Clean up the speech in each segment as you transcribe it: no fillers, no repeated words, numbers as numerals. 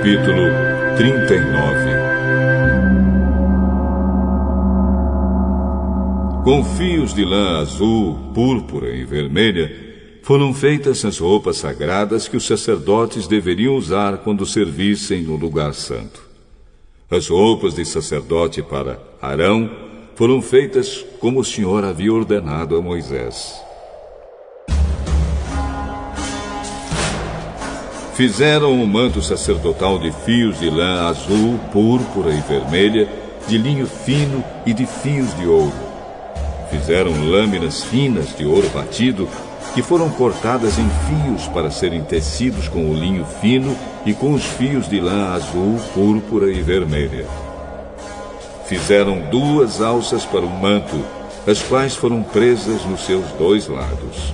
capítulo 39. Com fios de lã azul, púrpura e vermelha, foram feitas as roupas sagradas que os sacerdotes deveriam usar quando servissem no lugar santo. As roupas de sacerdote para Arão foram feitas como o Senhor havia ordenado a Moisés. Fizeram o manto sacerdotal de fios de lã azul, púrpura e vermelha, de linho fino e de fios de ouro. Fizeram lâminas finas de ouro batido, que foram cortadas em fios para serem tecidos com o linho fino e com os fios de lã azul, púrpura e vermelha. Fizeram 2 alças para o manto, as quais foram presas nos seus 2 lados.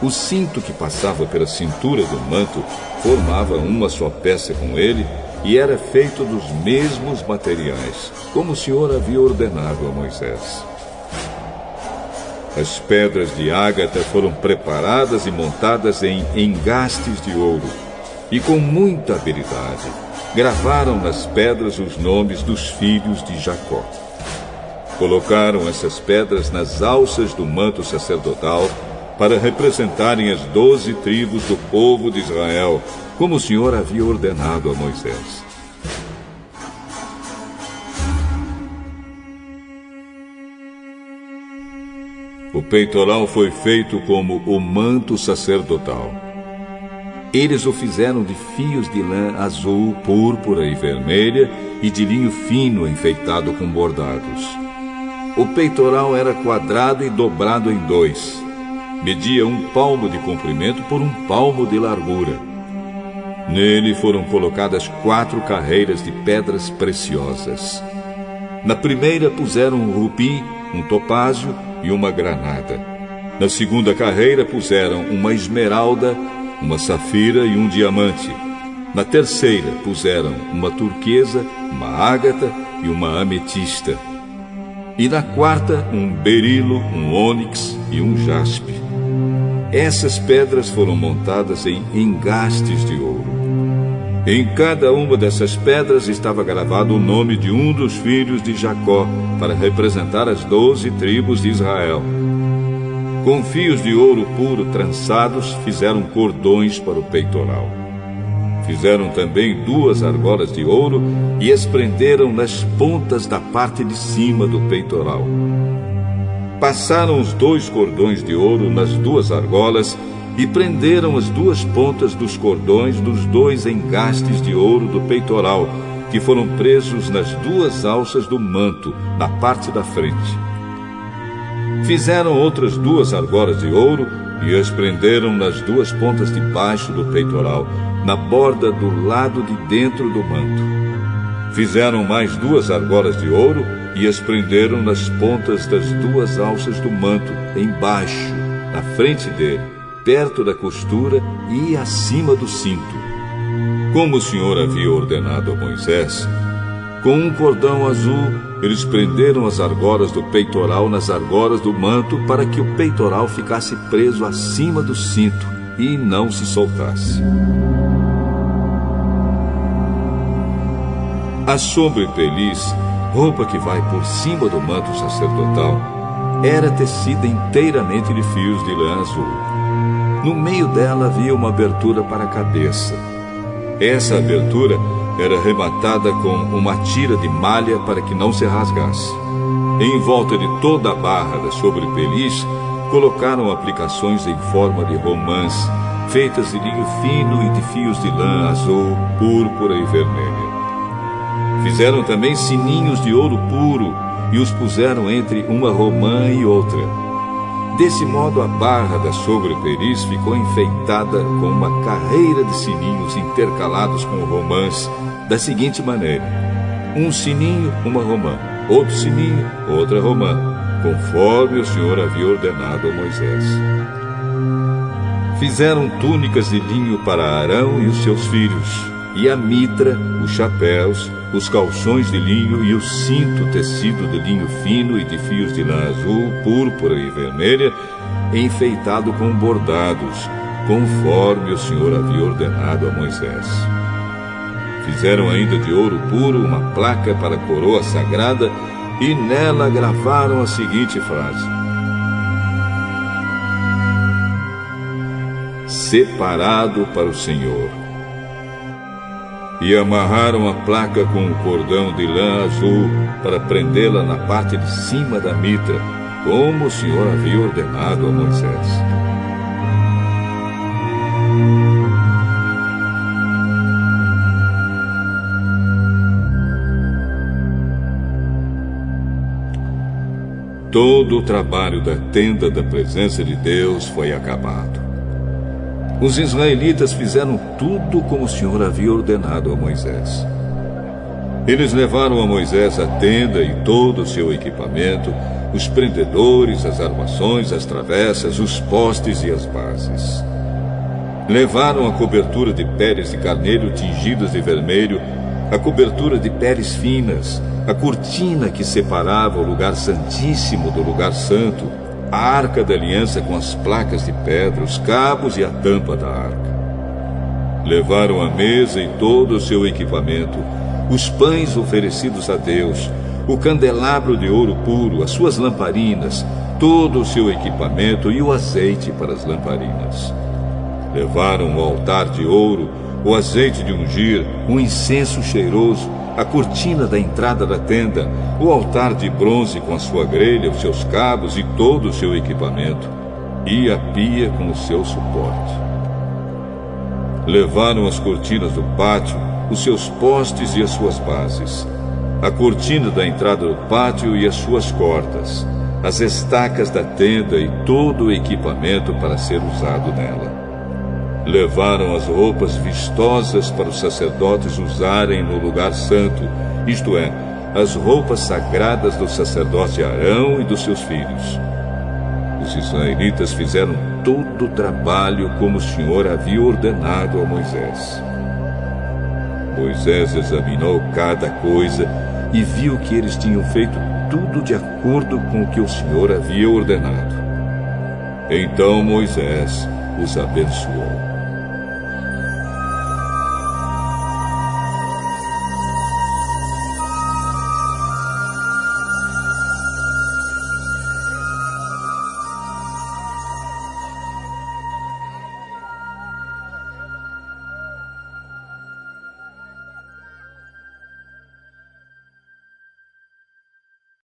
O cinto que passava pela cintura do manto formava uma só peça com ele e era feito dos mesmos materiais, como o Senhor havia ordenado a Moisés. As pedras de ágata foram preparadas e montadas em engastes de ouro, e com muita habilidade gravaram nas pedras os nomes dos filhos de Jacó. Colocaram essas pedras nas alças do manto sacerdotal para representarem as 12 tribos do povo de Israel, como o Senhor havia ordenado a Moisés. O peitoral foi feito como o manto sacerdotal. Eles o fizeram de fios de lã azul, púrpura e vermelha e de linho fino enfeitado com bordados. O peitoral era quadrado e dobrado em 2. Media 1 palmo de comprimento por 1 palmo de largura. Nele foram colocadas 4 carreiras de pedras preciosas. Na primeira puseram um rubi, um topázio e uma granada. Na segunda carreira puseram uma esmeralda, uma safira e um diamante. Na terceira puseram uma turquesa, uma ágata e uma ametista. E na quarta um berilo, um ônix e um jaspe. Essas pedras foram montadas em engastes de ouro. Em cada uma dessas pedras estava gravado o nome de um dos filhos de Jacó, para representar as 12 tribos de Israel. Com fios de ouro puro trançados, fizeram cordões para o peitoral. Fizeram também 2 argolas de ouro e as prenderam nas pontas da parte de cima do peitoral. Passaram os 2 cordões de ouro nas 2 argolas e prenderam as 2 pontas dos cordões dos 2 engastes de ouro do peitoral, que foram presos nas 2 alças do manto, na parte da frente. Fizeram outras 2 argolas de ouro e as prenderam nas 2 pontas de baixo do peitoral, na borda do lado de dentro do manto. Fizeram mais 2 argolas de ouro e as prenderam nas pontas das 2 alças do manto, embaixo, na frente dele, perto da costura e acima do cinto. Como o Senhor havia ordenado a Moisés, com um cordão azul, eles prenderam as argolas do peitoral nas argolas do manto para que o peitoral ficasse preso acima do cinto e não se soltasse. A sobrepeliz, roupa que vai por cima do manto sacerdotal, era tecida inteiramente de fios de lã azul. No meio dela havia uma abertura para a cabeça. Essa abertura era rematada com uma tira de malha para que não se rasgasse. Em volta de toda a barra da sobrepeliz, colocaram aplicações em forma de romãs, feitas de linho fino e de fios de lã azul, púrpura e vermelha. Fizeram também sininhos de ouro puro e os puseram entre uma romã e outra. Desse modo, a barra da sobrepeliz ficou enfeitada com uma carreira de sininhos intercalados com romãs, da seguinte maneira: um sininho, uma romã, outro sininho, outra romã, conforme o Senhor havia ordenado a Moisés. Fizeram túnicas de linho para Arão e os seus filhos, e a mitra, os chapéus, os calções de linho e o cinto tecido de linho fino e de fios de lã azul, púrpura e vermelha, enfeitado com bordados, conforme o Senhor havia ordenado a Moisés. Fizeram ainda de ouro puro uma placa para a coroa sagrada e nela gravaram a seguinte frase: Separado para o Senhor. E amarraram a placa com um cordão de lã azul para prendê-la na parte de cima da mitra, como o Senhor havia ordenado a Moisés. Todo o trabalho da tenda da presença de Deus foi acabado. Os israelitas fizeram tudo como o Senhor havia ordenado a Moisés. Eles levaram a Moisés a tenda e todo o seu equipamento, os prendedores, as armações, as travessas, os postes e as bases. Levaram a cobertura de peles de carneiro tingidas de vermelho, a cobertura de peles finas, a cortina que separava o lugar santíssimo do lugar santo, a arca da aliança com as placas de pedra, os cabos e a tampa da arca. Levaram a mesa e todo o seu equipamento, os pães oferecidos a Deus, o candelabro de ouro puro, as suas lamparinas, todo o seu equipamento e o azeite para as lamparinas. Levaram o altar de ouro, o azeite de ungir, o incenso cheiroso, a cortina da entrada da tenda, o altar de bronze com a sua grelha, os seus cabos e todo o seu equipamento, e a pia com o seu suporte. Levaram as cortinas do pátio, os seus postes e as suas bases, a cortina da entrada do pátio e as suas cordas, as estacas da tenda e todo o equipamento para ser usado nela. Levaram as roupas vistosas para os sacerdotes usarem no lugar santo, isto é, as roupas sagradas do sacerdote Arão e dos seus filhos. Os israelitas fizeram todo o trabalho como o Senhor havia ordenado a Moisés. Moisés examinou cada coisa e viu que eles tinham feito tudo de acordo com o que o Senhor havia ordenado. Então Moisés os abençoou.